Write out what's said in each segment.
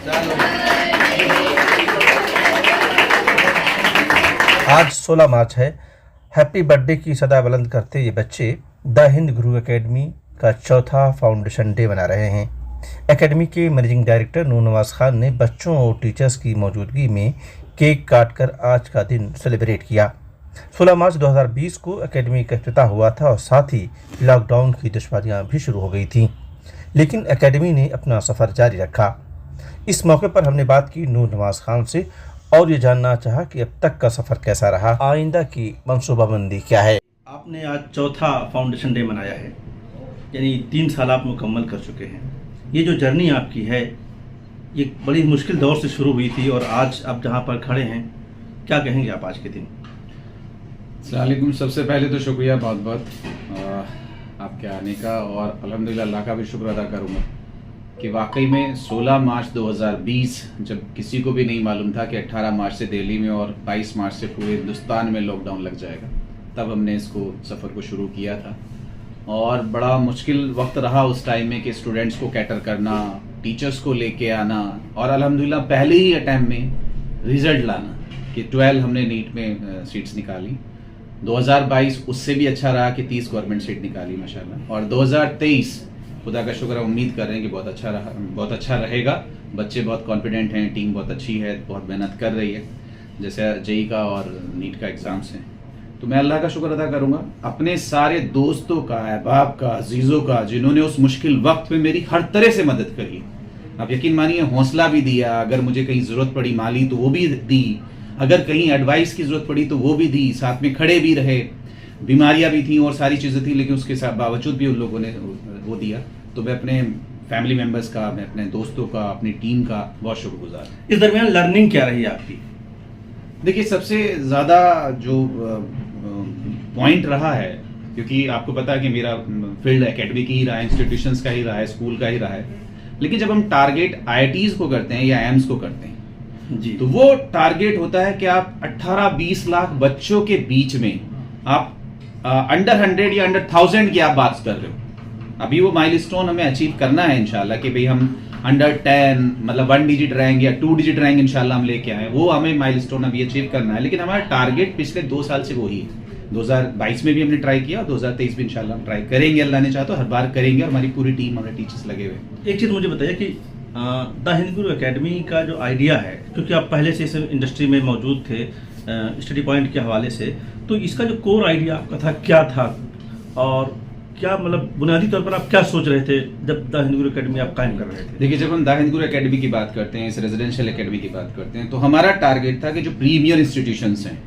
आज 16 मार्च है। Happy birthday की सदा बुलंद करते ये बच्चे द हिंद गुरु एकेडमी का चौथा फाउंडेशन डे मना रहे हैं। एकेडमी के मैनेजिंग डायरेक्टर नूर नवाज खान ने बच्चों और टीचर्स की मौजूदगी में केक काटकर आज का दिन सेलिब्रेट किया। 16 मार्च 2020 को एकेडमी का इफ्तिताह हुआ था और साथ ही लॉकडाउन की दुश्वारियां भी शुरू हो गई थीं, लेकिन एकेडमी ने अपना सफ़र जारी रखा। इस मौके पर हमने बात की नूर नवाज खान से और ये जानना चाहा कि अब तक का सफ़र कैसा रहा, आइंदा की मनसूबाबंदी क्या है। आपने आज चौथा फाउंडेशन डे मनाया है, यानी 3 साल आप मुकम्मल कर चुके हैं। ये जो जर्नी आपकी है ये बड़ी मुश्किल दौर से शुरू हुई थी और आज आप जहाँ पर खड़े हैं, क्या कहेंगे आप आज के दिन? अस्सलामुअलैकुम। सबसे पहले तो शुक्रिया बहुत बहुत आपके आने का, और अल्हम्दुलिल्लाह अल्लाह का भी शुक्र अदा करूँगा कि वाकई में 16 मार्च 2020 जब किसी को भी नहीं मालूम था कि 18 मार्च से दिल्ली में और 22 मार्च से पूरे हिंदुस्तान में लॉकडाउन लग जाएगा, तब हमने इसको सफ़र को शुरू किया था। और बड़ा मुश्किल वक्त रहा उस टाइम में कि स्टूडेंट्स को कैटर करना, टीचर्स को लेके आना, और अल्हम्दुलिल्लाह पहले ही अटैम्प्ट में रिज़ल्ट लाना कि 12 हमने नीट में सीट्स निकाली। 2022 उससे भी अच्छा रहा कि 30 गवर्नमेंट सीट निकाली माशाल्लाह, और 2023 खुदा का शुक्र है, उम्मीद कर रहे हैं कि बहुत अच्छा रहेगा। बच्चे बहुत कॉन्फिडेंट हैं, टीम बहुत अच्छी है, बहुत मेहनत कर रही है, जैसे जेई का और नीट का एग्ज़ाम्स हैं। तो मैं अल्लाह का शुक्र अदा करूँगा अपने सारे दोस्तों का, अहबाब का, अजीज़ों का, जिन्होंने उस मुश्किल वक्त में मेरी हर तरह से मदद करी। आप यकीन मानिए, हौसला भी दिया, अगर मुझे कहीं ज़रूरत पड़ी माली तो वो भी दी, अगर कहीं एडवाइस की ज़रूरत पड़ी तो वो भी दी, साथ में खड़े भी रहे। बीमारियां भी थी और सारी चीज़ें थी, लेकिन उसके साथ बावजूद भी उन लोगों ने वो दिया। तो मैं अपने फैमिली मेम्बर्स का, मैं अपने दोस्तों का, अपनी टीम का बहुत शुक्रगुजार हूँ। इस दरमियान लर्निंग क्या रही आपकी? देखिए, सबसे ज़्यादा जो पॉइंट रहा है, क्योंकि आपको पता है कि मेरा फील्ड एकेडमी की ही रहा है, इंस्टीट्यूशंस का ही रहा है, स्कूल का ही रहा है, लेकिन जब हम टारगेट IITs को करते हैं या एम्स को करते हैं जी, तो वो टारगेट होता है कि आप 18-20 लाख बच्चों के बीच में आप अंडर 100 या अंडर 1000 की आप बात कर रहे हो। अभी वो माइलस्टोन हमें अचीव करना है इंशाल्लाह कि भाई हम अंडर 10 मतलब 1 डिजिट रैंक या 2 डिजिट रैंक इंशाल्लाह हम लेके आए, वो हमें माइलस्टोन अभी अचीव करना है। लेकिन हमारा टारगेट पिछले 2 साल से वही है। 2022 में भी हमने ट्राई किया, 2023 भी इंशाल्लाह हम ट्राई करेंगे, अल्लाह ने चाहा तो हर बार करेंगे, और हमारी पूरी टीम, हमारे टीचर्स लगे हुए। एक चीज़ मुझे बताइए कि द हिंद गुरु एकेडमी का जो आइडिया है, क्योंकि आप पहले से इस इंडस्ट्री में मौजूद थे स्टडी पॉइंट के हवाले से, तो इसका जो कोर आइडिया आपका था क्या था, और क्या मतलब बुनियादी तौर पर आप क्या सोच रहे थे जब द हिंद गुरु एकेडमी आप कायम कर रहे थे? देखिए, जब हम द हिंद गुरु एकेडमी की बात करते हैं, इस रेजिडेंशियल एकेडमी की बात करते हैं, तो हमारा टारगेट था कि जो प्रीमियर इंस्टीट्यूशंस हैं,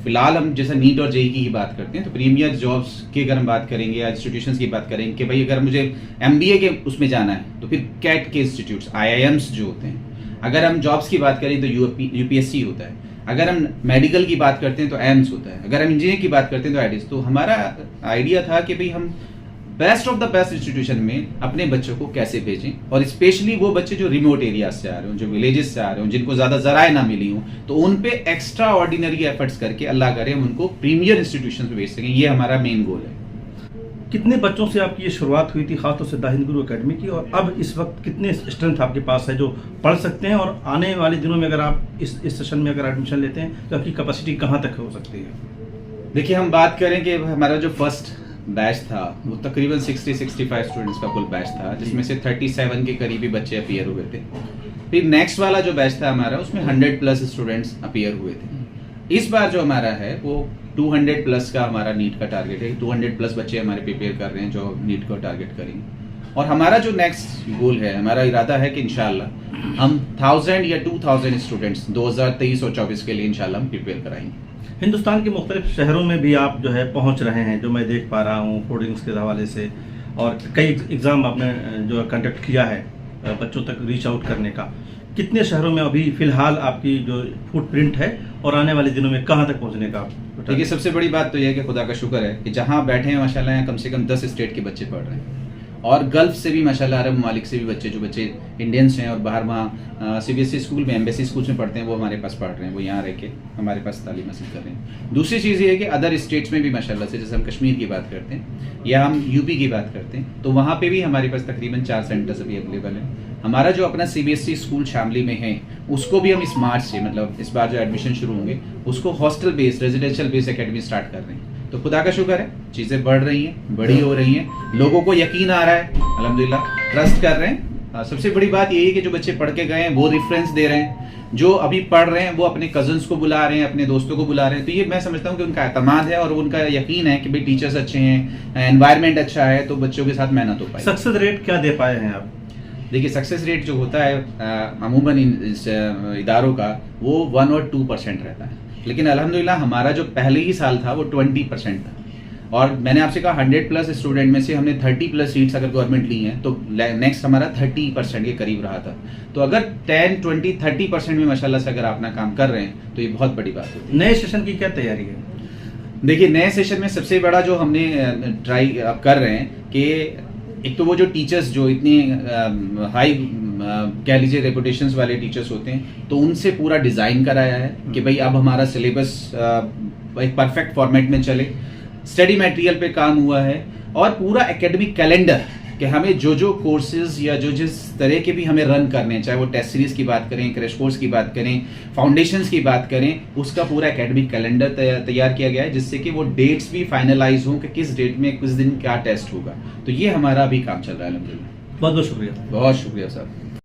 फिलहाल हम जैसे नीट और जेई की ही बात करते हैं, तो प्रीमियर जॉब्स की अगर हम बात करेंगे या इंस्टीट्यूशंस की बात करेंगे कि भाई अगर मुझे MBA के उसमें जाना है तो फिर कैट के इंस्टीट्यूट्स, IIMs जो होते हैं। अगर हम जॉब्स की बात करें तो UPSC होता है। अगर हम मेडिकल की बात करते हैं तो एम्स होता है। अगर हम इंजीनियरिंग की बात करते हैं तो IITs। तो हमारा आइडिया था कि भाई हम best of the best institution में अपने बच्चों को कैसे भेजें, और स्पेशली वो बच्चे जो रिमोट एरियाज से आ रहे हो, जो विलेजेस से आ रहे हो, जिनको ज़्यादा ज़राए ना मिली हो, तो उन पे एक्स्ट्रा ऑर्डिनरी एफर्ट्स करके अल्लाह करे हम उनको प्रीमियर इंस्टीट्यूशन में भेज सकें। ये हमारा मेन गोल है। कितने बच्चों से आपकी ये शुरुआत हुई थी, खासतौर से द हिंद गुरु एकेडमी की, और अब इस वक्त कितने स्ट्रेंथ आपके पास है जो पढ़ सकते हैं, और आने वाले दिनों में अगर आप इस सेशन में अगर एडमिशन लेते हैं तो आपकी कैपेसिटी कहाँ तक हो सकती है? देखिए, हम बात करें कि हमारा जो फर्स्ट बैच था वो तकरीबन 60-65 स्टूडेंट्स का कुल बैच था, जिसमें से 37 के करीबी बच्चे अपीयर हुए थे। फिर नेक्स्ट वाला जो बैच था हमारा, उसमें 100+ स्टूडेंट्स अपीयर हुए थे। इस बार जो हमारा है वो 200+ का हमारा नीट का टारगेट है। 200+ बच्चे हमारे प्रिपेयर कर रहे हैं जो नीट को टारगेट करेंगे, और हमारा जो नेक्स्ट गोल है, हमारा इरादा है कि इंशाल्लाह हम 1000 या 2000 स्टूडेंट्स 2023 और 24 के लिए इंशाल्लाह हम प्रिपेयर कराएंगे। हिंदुस्तान के मुख्तलिफ शहरों में भी आप जो है पहुंच रहे हैं, जो मैं देख पा रहा हूं होर्डिंग्स के हवाले से, और कई एग्ज़ाम आपने जो कंडक्ट किया है बच्चों तक रीच आउट करने का। कितने शहरों में अभी फ़िलहाल आपकी जो फुटप्रिंट है, और आने वाले दिनों में कहाँ तक पहुँचने का? देखिए, सबसे बड़ी बात तो यह है कि खुदा का शुक्र है कि जहाँ बैठे हैं माशाल्लाह यहाँ कम से कम 10 स्टेट के बच्चे पढ़ रहे हैं, और गल्फ से भी माशाल्लाह अरब ममालिक से भी बच्चे, जो बच्चे इंडियंस हैं और बाहर वहाँ CBSE स्कूल में, एम्बेसी स्कूल में पढ़ते हैं, वो हमारे पास पढ़ रहे हैं, वो यहाँ रह के हमारे पास तालीम हासिल कर रहे हैं। दूसरी चीज़ ये है कि अदर स्टेट्स में भी माशाल्लाह से, जैसे हम कश्मीर की बात करते हैं या हम यूपी की बात करते हैं, तो वहाँ पे भी हमारे पास तकरीबन 4 सेंटर्स अभी अवेलेबल हैं। हमारा जो अपना CBSE स्कूल शामली में है, उसको भी हम इस मार्च से, मतलब इस बार जो एडमिशन शुरू होंगे, उसको hostel based, residential based academy start कर रहे हैं। तो खुदा का शुक्र है, चीज़ें बढ़ रही हैं, बड़ी हो रही हैं, लोगों को यकीन आ रहा है, अल्हम्दुलिल्लाह ट्रस्ट कर रहे हैं। सबसे बड़ी बात यही है कि जो बच्चे पढ़ के गए हैं वो रेफरेंस दे रहे हैं, जो अभी पढ़ रहे हैं वो अपने कजन्स को बुला रहे हैं, अपने दोस्तों को बुला रहे हैं। तो ये मैं समझता हूँ कि उनका एतमाद है और उनका यकीन है कि भाई टीचर्स अच्छे हैं, एनवायरनमेंट अच्छा है, तो बच्चों के साथ मेहनत हो पाए। सक्सेस रेट क्या दे पाए हैं आप? देखिए, सक्सेस रेट जो होता है अमूमन इस इदारों का, वो 1 और 2% रहता है, लेकिन अल्हम्दुलिल्लाह हमारा जो पहले ही साल था वो 20% था। और मैंने आपसे कहा 100+ स्टूडेंट में से हमने 30+ सीट्स अगर गवर्नमेंट ली हैं, तो नेक्स्ट हमारा 30% के करीब रहा था। तो अगर 10, 20, 30% में माशाल्लाह से अगर आप अपना काम कर रहे हैं तो ये बहुत बड़ी बात होती है। नए सेशन की क्या तैयारी है? देखिए, नए सेशन में सबसे बड़ा जो हमने ट्राई अब कर रहे हैं कि एक तो वो जो टीचर्स जो इतनी हाई कह लीजिए रेपुटेशंस वाले टीचर्स होते हैं, तो उनसे पूरा डिज़ाइन कराया है कि भाई अब हमारा सिलेबस एक परफेक्ट फॉर्मेट में चले, स्टडी मटेरियल पे काम हुआ है, और पूरा एकेडमिक कैलेंडर कि हमें जो जो कोर्सेज या जो जिस तरह के भी हमें रन करने हैं, चाहे वो टेस्ट सीरीज की बात करें, क्रैश कोर्स की बात करें, फाउंडेशंस की बात करें, उसका पूरा एकेडमिक कैलेंडर तैयार किया गया है, जिससे कि वो डेट्स भी फाइनलाइज हों कि किस डेट में किस दिन क्या टेस्ट होगा। तो ये हमारा अभी काम चल रहा है अल्हम्दुलिल्लाह। बहुत बहुत शुक्रिया। बहुत शुक्रिया साहब।